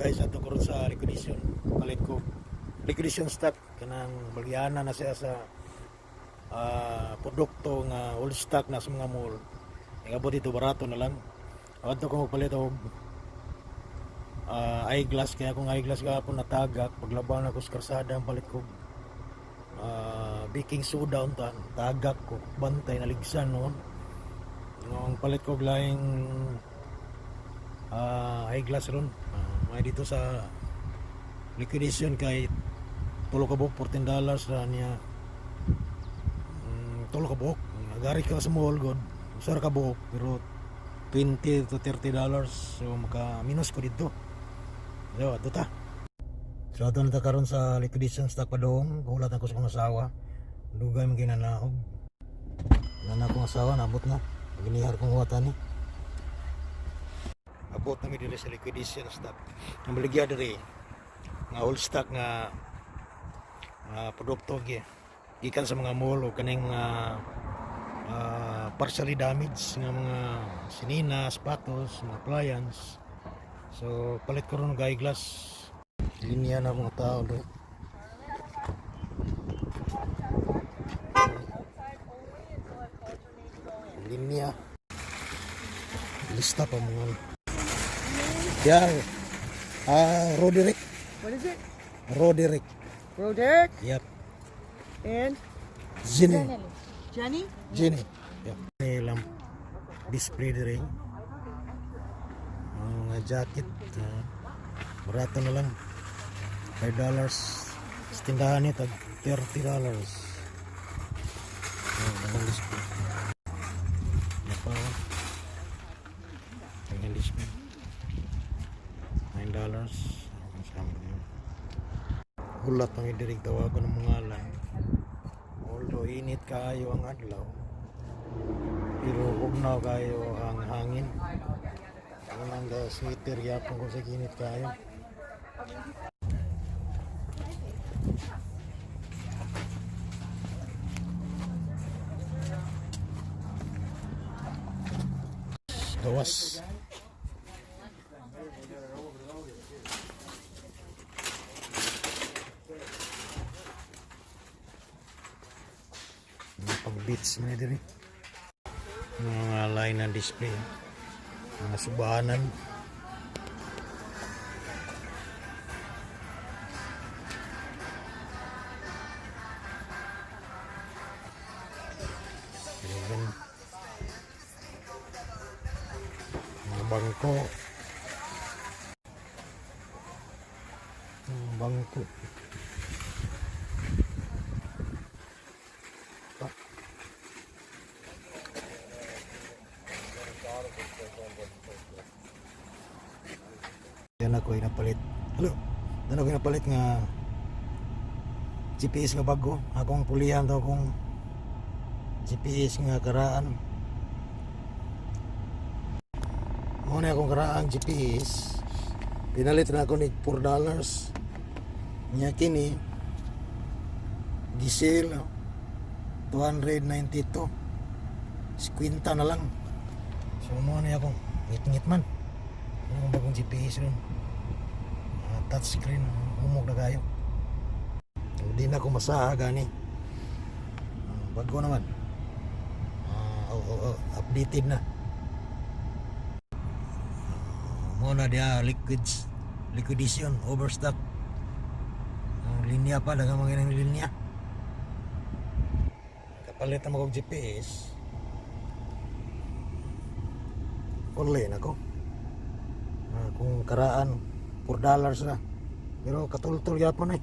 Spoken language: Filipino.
guys, ato ko ron sa liquidation. Palit ko liquidation stock kanang balyana na siya sa produkto nga old stock na sa mga mall. Ingabot dito barato na lang. Ato ko magpalit og eyeglass, kaya kung eyeglass gapon natagak paglaban ako sa karsada, ang palit ko baking soda untan tagak ko bantay naligsan noon. Ang palit ko laing eyeglass ron. May dito sa liquidation kay tulo ka buok $14 ra niya. Tulo ka buok gari ka sa mall god usar ka buok pero $20 to $30, so maka minus ko dito. So ato ta. So ato na ta karon sa liquidation stock pa doon. Gulat ako sa kong asawa, dugay man ginanaog na akong asawa, nabot na ginihar kong watan ni abot na mi diri sa liquidation stock. Ang baligya diri nga old stock nga produkto gikan sa mga mall o kaning partially damaged nga mga sinina, sapatos, mga appliance. So palit ko ron ng eyeglass. Linya na mga tao doon. Linya lista pa mga yan. Roderick. What is it? Roderick. Roderick Yep. and Jenny. Jenny. Yep. Nilang display the ring. Mga jacket. Barato na lang. $5. Sa tindahan nito, $30. Ang display. Yan pa. Ang display. $9. Hulat ang idirig tawagan ng mga alam. Although init kayo ang adlaw, pero hugnaw kayo ang hangin. Ang nang sweater yapon ko sa init kayo. Gawas. Pag-beats mo diri. Mga line na display. Mga subahanan. Mga bangko. Mga bangko. Yan ako inapalit. Hello. Dan ako inapalit nga GPS nga bago. Akong pulihan daw akong GPS nga karaan. Muna akong karaan GPS. Pinalit na ako ni $4. Nya kini diesel 292. 50 na lang. So muna akong ngit-ngit man. Ang bagong GPS rin. Touchscreen, humog na kayo. Hindi na ako masaha gani. Bago naman. Updated na. Muna dia liquidation, overstock. Linya pa, dagang mga ng linya. Kapalit na magong GPS. Online ako. Kung karaan $4 na, pero katultol yapon eh.